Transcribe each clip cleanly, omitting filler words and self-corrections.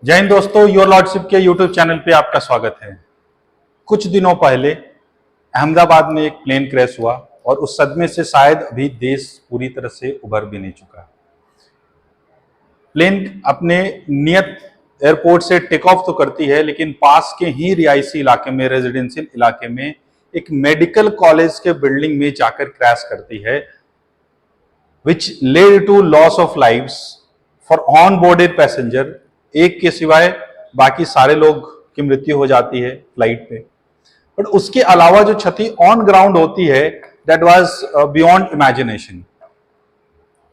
जय हिंद दोस्तों, your lordship के यूट्यूब चैनल पे आपका स्वागत है। कुछ दिनों पहले अहमदाबाद में एक प्लेन क्रैश हुआ और उस सदमे से शायद अभी देश पूरी तरह से उभर भी नहीं चुका। प्लेन अपने नियत एयरपोर्ट से टेक ऑफ तो करती है, लेकिन पास के ही रिहायशी इलाके में, रेजिडेंशियल इलाके में एक मेडिकल कॉलेज के बिल्डिंग में जाकर क्रैश करती है, which led to loss of lives for on boarded passenger. एक के सिवाय बाकी सारे लोग की मृत्यु हो जाती है फ्लाइट पे। बट उसके अलावा जो क्षति ऑन ग्राउंड होती है, दैट वाज बियॉन्ड इमेजिनेशन।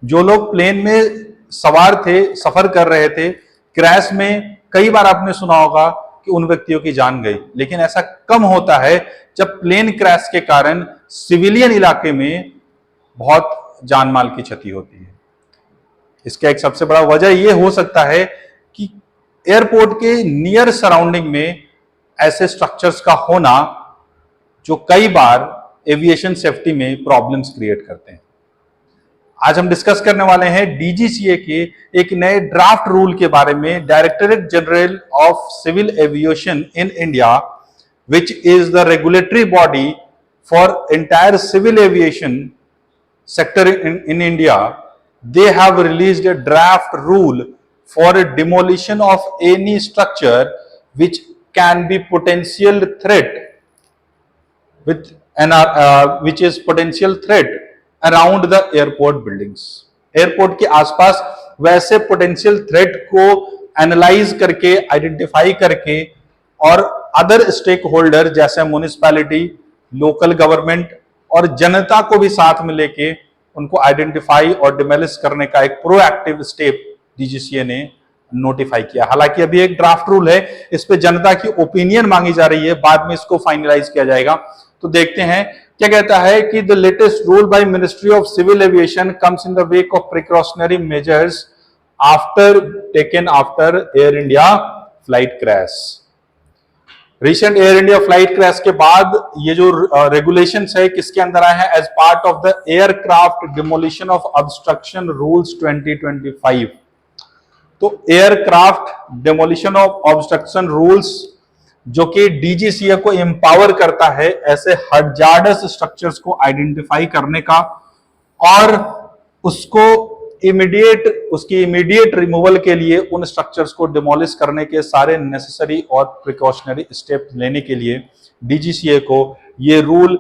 जो लोग प्लेन में सवार थे, सफर कर रहे थे, क्रैश में कई बार आपने सुना होगा कि उन व्यक्तियों की जान गई, लेकिन ऐसा कम होता है जब प्लेन क्रैश के कारण सिविलियन इलाके में बहुत जान माल की क्षति होती है। इसका एक सबसे बड़ा वजह यह हो सकता है कि एयरपोर्ट के नियर सराउंडिंग में ऐसे स्ट्रक्चर्स का होना जो कई बार एविएशन सेफ्टी में प्रॉब्लम्स क्रिएट करते हैं। आज हम डिस्कस करने वाले हैं डीजीसीए के एक नए ड्राफ्ट रूल के बारे में, directorate general of civil aviation in India, which is the regulatory body for entire civil aviation sector in India. They have released a draft rule for a demolition of any structure which can be potential threat which is potential threat around the airport buildings. Airport के आसपास वैसे potential threat को analyse करके, identify करके, और other stake holder जैसे municipality, local government और जनता को भी साथ में लेके उनको आइडेंटिफाई और डिमोलिश करने का एक प्रोएक्टिव स्टेप डीजीसीए ने नोटिफाई किया। हालांकि अभी एक ड्राफ्ट रूल है, इस पे जनता की ओपिनियन मांगी जा रही है, बाद में इसको फाइनलाइज किया जाएगा। तो देखते हैं क्या कहता है कि the latest rule by ministry of civil aviation comes in the wake of precautionary measures taken after Air India flight crash. Recent Air India flight crash के बाद ये जो रेगुलेशंस है किसके अंदर आए हैं? As part of the aircraft demolition of obstruction rules 2025। तो aircraft demolition of obstruction rules जो कि डीजीसीए को एम्पावर करता है ऐसे हजार्डस स्ट्रक्चर्स को आइडेंटिफाई करने का और उसकी इमीडिएट रिमूवल के लिए उन स्ट्रक्चर्स को डिमोलिश करने के सारे नेसेसरी और प्रिकॉशनरी स्टेप लेने के लिए डीजीसीए को ये रूल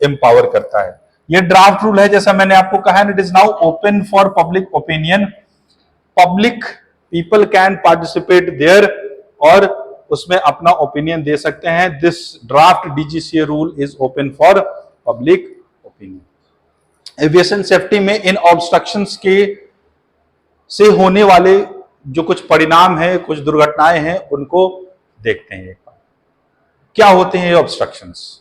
एम्पावर करता है। ये ड्राफ्ट रूल है, जैसा मैंने आपको कहा, it is now open for public opinion. Public people can participate there और उसमें अपना ओपिनियन दे सकते हैं। This draft DGCA rule is open for public opinion. Aviation safety में इन ऑब्स्ट्रक्शंस के से होने वाले जो कुछ परिणाम हैं, कुछ दुर्घटनाएं हैं, उनको देखते हैं एक बार। क्या होते हैं ये ऑब्स्ट्रक्शंस?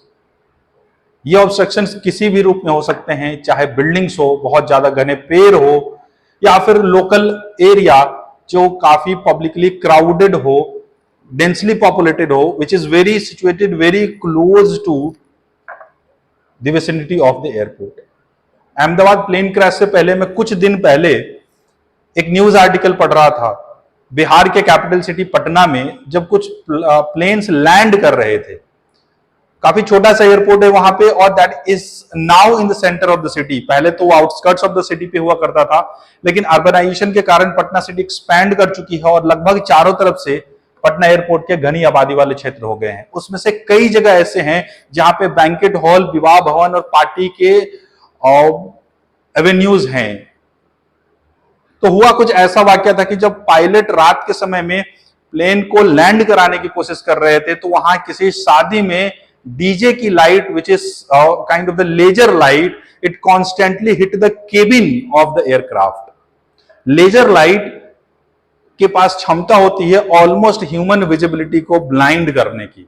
ये ऑब्स्ट्रक्शंस किसी भी रूप में हो सकते हैं, चाहे बिल्डिंग्स हो, बहुत ज्यादा घने पेड़ हो, या फिर लोकल एरिया जो काफी पब्लिकली क्राउडेड हो, डेंसली पॉपुलेटेड हो, which is very situated very close to the vicinity of the airport. Ahmedabad plane crash से पहले मैं कुछ दिन पहले एक न्यूज आर्टिकल पढ़ रहा था। बिहार के कैपिटल सिटी पटना में जब कुछ प्लेन्स लैंड कर रहे थे, काफी छोटा सा एयरपोर्ट है वहां पे, और that is now in the centre of the city. पहले तो वो आउटस्कर्ट्स ऑफ द सिटी पे हुआ करता था, लेकिन अर्बनाइजेशन के कारण पटना सिटी एक्सपैंड कर चुकी है और लगभग चारों तरफ से पटना एयरपोर्ट के घनी आबादी वाले क्षेत्र हो गए हैं। उसमें से कई जगह ऐसे हैं जहां पे बैंकेट हॉल, विवाह भवन और पार्टी के एवेन्यूज हैं। तो हुआ कुछ ऐसा वाकया था कि जब पायलट रात के समय में प्लेन को लैंड कराने की कोशिश कर रहे थे, तो वहां किसी शादी में डीजे की light, which is kind of the laser light, it constantly hit the cabin of the aircraft. Laser light के पास क्षमता होती है ऑलमोस्ट ह्यूमन विजिबिलिटी को ब्लाइंड करने की।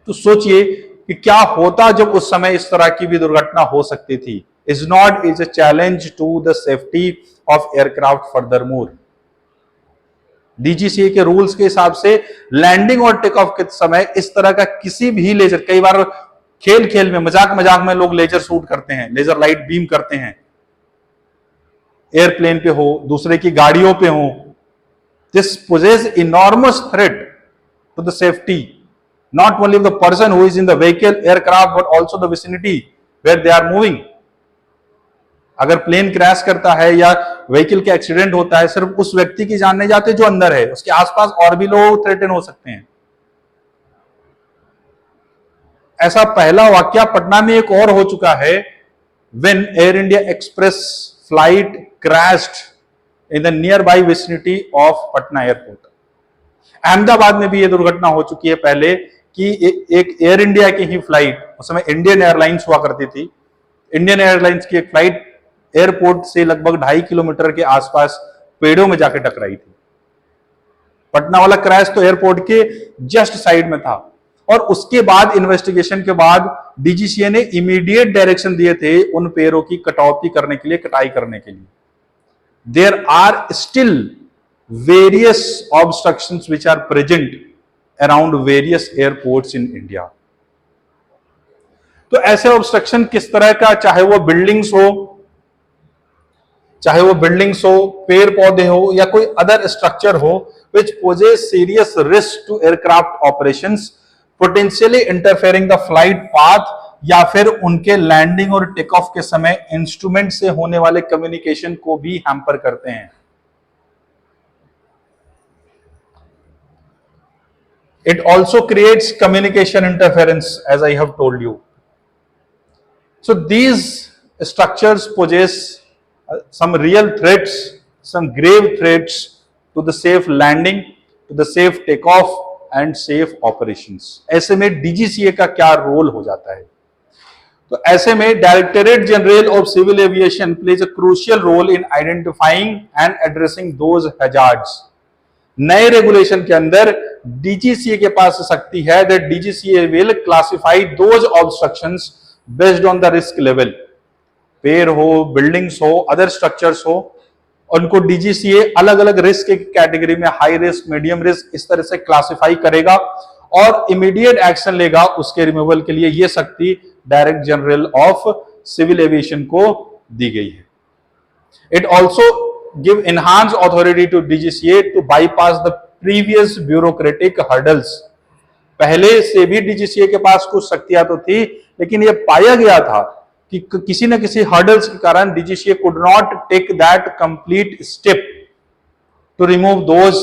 तो सोचिए कि क्या होता जब उस समय इस तरह की भी दुर्घटना हो सकती थी। Is not is a challenge to the safety of aircraft furthermore. DGCA के रूल्स के हिसाब से लैंडिंग और टेक ऑफ के समय इस तरह का किसी भी लेजर, कई बार खेल खेल में, मजाक में लोग लेजर शूट करते हैं, लेजर लाइट बीम करते हैं, एयरप्लेन पे हो, दूसरे की गाड़ियों पे हो, This poses enormous threat to the safety, not only of the person who is in the vehicle, aircraft, but also the vicinity where they are moving. अगर प्लेन क्रैश करता है या व्हीकल का एक्सीडेंट होता है, सिर्फ उस व्यक्ति की जान नहीं जाती जो अंदर है, उसके आसपास और भी लोग थ्रेटन हो सकते हैं। ऐसा पहला वाकया पटना में एक और हो चुका है, when Air India Express flight crashed in the nearby vicinity of Patna airport. Ahmedabad में भी यह दुर्घटना हो चुकी है पहले कि एक एयर इंडिया की ही फ्लाइट, उस समय इंडियन एयरलाइंस हुआ करती थी, इंडियन एयरलाइंस की एक फ्लाइट एयरपोर्ट से लगभग 2.5 किलोमीटर के आसपास पेड़ों में जाके टकराई थी। पटना वाला क्रैश तो एयरपोर्ट के जस्ट साइड में था, और उसके बाद इन्वेस्टिगेशन के बाद डीजीसीए ने इमीडिएट डायरेक्शन दिए थे उन पेड़ों की कटौती करने के लिए, कटाई करने के लिए। There are still various obstructions which are present around various airports in India. तो ऐसे ऑब्स्ट्रक्शन किस तरह का, चाहे वो बिल्डिंग्स हो, पेड़ पौधे हो, या कोई अदर स्ट्रक्चर हो, which poses serious risk to aircraft operations, potentially interfering the flight path, या फिर उनके लैंडिंग और टेक ऑफ के समय इंस्ट्रूमेंट से होने वाले कम्युनिकेशन को भी हैम्पर करते हैं। It also creates communication interference, as I have told you. So these structures poses some real threats, some grave threats to the safe landing, to the safe takeoff and safe operations. ऐसे में DGCA का क्या role हो जाता है? तो ऐसे में directorate general of civil aviation plays a crucial role in identifying and addressing those hazards. नए रेगुलेशन के अंदर डीजीसीए के पास शक्ति है that DGCA will classify those obstructions based on the risk level. पेड़ हो, बिल्डिंग्स हो, अदर स्ट्रक्चर्स हो, उनको डीजीसीए अलग अलग रिस्क की कैटेगरी में, हाई रिस्क, मीडियम रिस्क, इस तरह से क्लासिफाई करेगा और इमीडिएट एक्शन लेगा उसके रिमूवल के लिए। यह शक्ति direct general of civil aviation को दी गई है। It also give enhance authority to DGCA to bypass the previous bureaucratic hurdles. पहले से भी डीजीसीए के पास कुछ शक्तियां तो थी, लेकिन यह पाया गया था कि किसी न किसी हर्डल्स के कारण DGCA could not take that complete step to remove those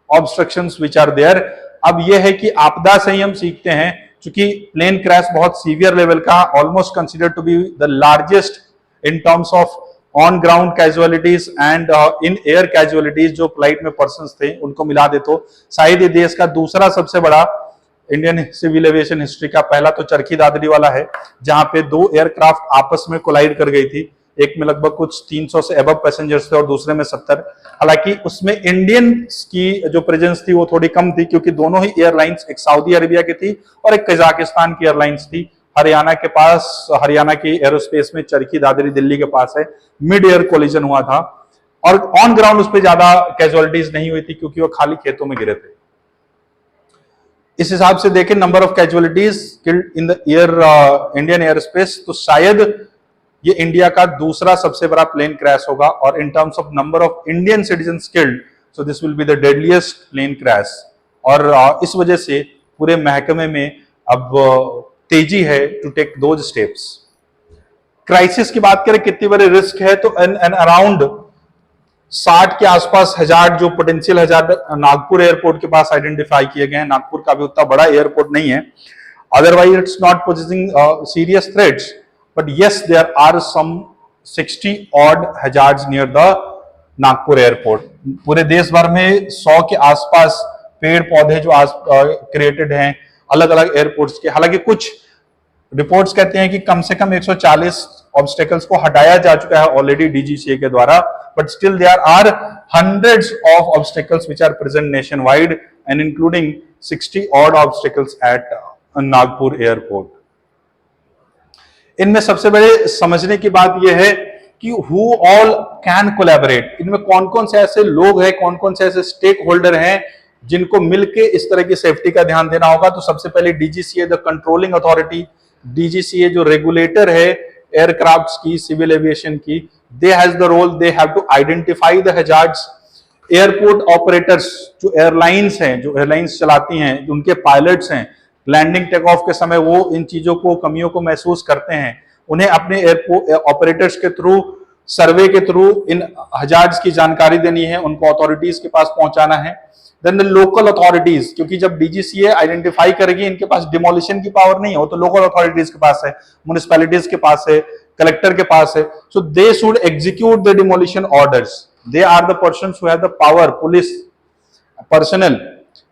obstructions which are there. अब यह है कि आपदा से ही हम सीखते हैं, क्योंकि प्लेन क्रैश बहुत सीवियर लेवल का, almost considered to be the largest in terms of on ground casualties and in air casualties. जो फ्लाइट में पर्संस थे उनको मिला दे तो शायद ये देश का दूसरा सबसे बड़ा, इंडियन सिविल एविएशन हिस्ट्री का पहला तो चरखी दादरी वाला है, जहां पे 2 एयरक्राफ्ट आपस में कोलाइड कर गई थी। एक में लगभग कुछ 300 से अबव पैसेंजर्स थे और दूसरे में 70। हालांकि उसमें इंडियन की जो प्रेजेंस थी वो थोड़ी कम थी, क्योंकि दोनों ही एयरलाइंस, एक सऊदी अरेबिया की थी और एक कजाकिस्तान की एयरलाइंस थी। हरियाणा के पास, हरियाणा की एरोस्पेस में चरखी दादरी दिल्ली के पास है, मिड एयर कोलिजन हुआ था और ऑन ग्राउंड उस पर ज्यादा कैजुअलिटीज नहीं हुई थी, क्योंकि वो खाली खेतों में गिरे थे। इस हिसाब से देखें number of casualties killed in the air Indian air space, तो शायद ये इंडिया का दूसरा सबसे बड़ा प्लेन क्रैश होगा। और in terms of number of Indian citizens killed, so this will be the deadliest plane crash. और इस वजह से पूरे महकमे में अब तेजी है to take those steps. Crisis की बात करें कितनी बड़ी रिस्क है, तो एन अराउंड 60 के आसपास हजार जो पोटेंशियल हजार नागपुर एयरपोर्ट के पास आइडेंटिफाई किए गए हैं। नागपुर का भी उतना बड़ा एयरपोर्ट नहीं है, otherwise it's not possessing serious threats, but yes there are some 60 odd hazards near the Nagpur airport. पूरे देश भर में 100 के आसपास पेड़ पौधे जो आज क्रिएटेड हैं अलग अलग एयरपोर्ट्स के। हालांकि कुछ रिपोर्ट्स कहते हैं कि कम से कम 140 ऑब्स्टेकल्स को हटाया जा चुका है ऑलरेडी डीजीसीए के द्वारा, but still there are hundreds of obstacles which are present nationwide and including 60 odd obstacles at Nagpur airport. इनमें सबसे बड़े समझने की बात यह है कि who all can collaborate, इनमें कौन कौन से ऐसे लोग हैं, कौन कौन से ऐसे स्टेक होल्डर हैं जिनको मिलके इस तरह की सेफ्टी का ध्यान देना होगा। तो सबसे पहले DGCA the controlling authority, DGCA जो रेगुलेटर है एयरक्राफ्ट्स की, सिविल एविएशन की, they has the role, they have to identify the hazards, airport operators, जो एयरलाइंस हैं, जो एयरलाइंस चलाती हैं, जो उनके पायलट्स हैं, लैंडिंग टेक ऑफ के समय वो इन चीजों को, कमियों को महसूस करते हैं, उन्हें अपने एयरपोर्ट ऑपरेटर्स के थ्रू, सर्वे के थ्रू इन हजार्ड्स की जानकारी देनी है, उनको अथॉरिटीज के पास पहुंचाना है। देन द लोकल अथॉरिटीज, क्योंकि जब डीजीसीए आइडेंटिफाई करेगी, इनके पास डिमोलिशन की पावर नहीं है, वो तो लोकल अथॉरिटीज के पास है, म्युनिसिपैलिटीज के पास है, कलेक्टर के पास है। So they should execute the demolition orders, they are the persons who have the power, police personnel.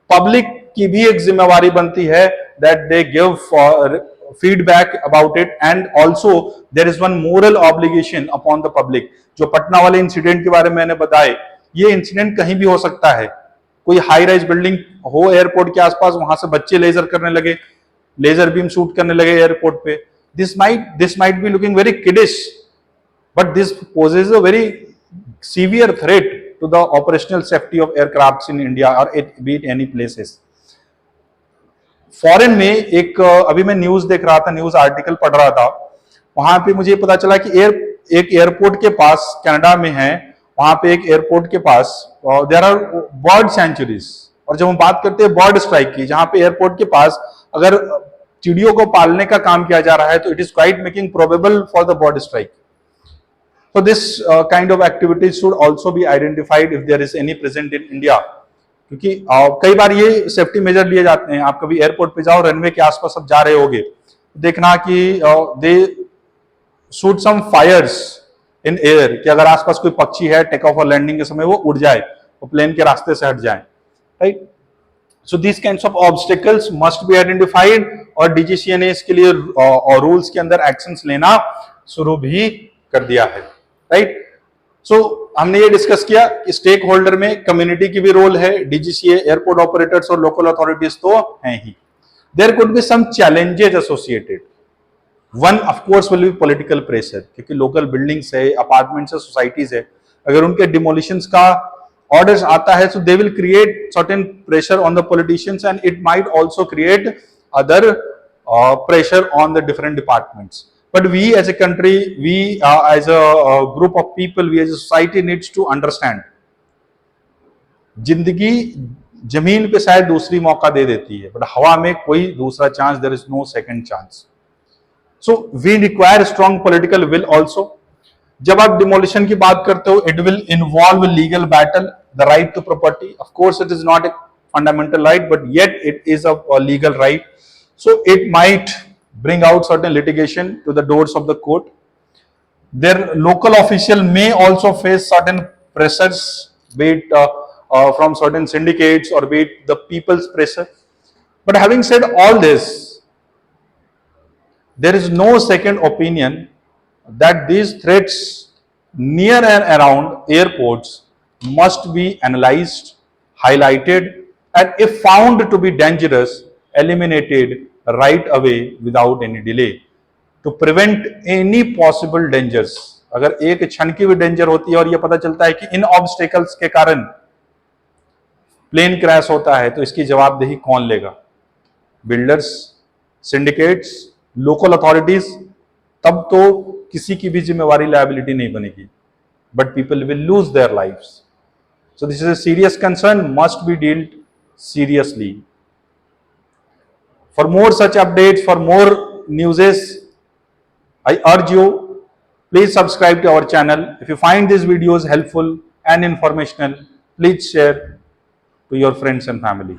Public की भी एक जिम्मेवारी बनती है that they give feedback about it, and also there is one moral obligation upon the public. जो पटना वाले incident के बारे में मैंने बताए, ये इंसिडेंट कहीं भी हो सकता है, कोई हाई राइज बिल्डिंग हो एयरपोर्ट के आसपास, वहां से बच्चे लेजर करने लगे, लेजर बीम शूट करने लगे एयरपोर्ट पे, this might be looking very kiddish, but this possess a very severe threat to the operational safety of aircrafts in India or be it any places. Foreign में एक अभी मैं news देख रहा था, न्यूज आर्टिकल पढ़ रहा था, वहां पे मुझे पता चला कि एक एयरपोर्ट के पास, कनाडा में है, वहां पे एक एयरपोर्ट के पास देयर आर बर्ड सेंचुरीज। और जब हम बात करते हैं बर्ड स्ट्राइक की, जहां पे एयरपोर्ट के पास अगर चिड़ियों को पालने का काम किया जा रहा है, तो it is quite making probable for the bird strike. So this kind of activities should also be identified if there is any present in India. क्योंकि कई बार ये सेफ्टी मेजर लिए जाते हैं। आप कभी एयरपोर्ट पे जाओ, रनवे के आसपास सब जा रहे होगे, देखना कि they shoot some fires in air, कि अगर आसपास कोई पक्षी है, टेक ऑफ और लैंडिंग के समय वो उड़ जाए, वो प्लेन के रास्ते से हट जाए, right. So this kinds of obstacles must be identified, और डीजीसीए ने इसके लिए रूल्स के अंदर एक्शंस लेना शुरू भी कर दिया है, राइट। सो हमने ये डिस्कस किया कि स्टेक होल्डर में कम्युनिटी की भी रोल है, डीजीसीए, एयरपोर्ट ऑपरेटर्स और लोकल अथॉरिटीज तो हैं ही। There could be some challenges associated. One of course will be political pressure, क्योंकि लोकल बिल्डिंग्स है, अपार्टमेंट्स है, सोसाइटीज है, अगर उनके डिमोलिशंस का ऑर्डर्स आता है, so they will create certain pressure on the politicians, and it might also create other pressure on the different departments. But we as a country, we as a group of people, we as a society needs to understand, जिंदगी जमीन पे शायद दूसरी मौका दे देती है, but हवा में कोई दूसरा chance, there is no second chance. So we require strong political will also. जब आप डिमोलिशन की बात करते हो, it will involve legal battle, the right to property, of course it is not a fundamental right, but yet it is a legal right. So it might bring out certain litigation to the doors of the court. Their local official may also face certain pressures, be it from certain syndicates or be it the people's pressure. But having said all this, there is no second opinion that these threats near and around airports must be analyzed, highlighted, and if found to be dangerous, eliminated right away without any delay to prevent any possible dangers. अगर एक क्षण की भी danger होती है और यह पता चलता है कि इन ऑब्स्टेकल्स के कारण प्लेन क्रैश होता है, तो इसकी जवाबदेही कौन लेगा? Builders, syndicates, local authorities. तब तो किसी की भी जिम्मेवारी, लायबिलिटी नहीं बनेगी, but people will lose their lives. So this is a serious concern, must be dealt seriously. For more such updates, for more newses, I urge you, please subscribe to our channel. If you find these videos helpful and informational, please share to your friends and family.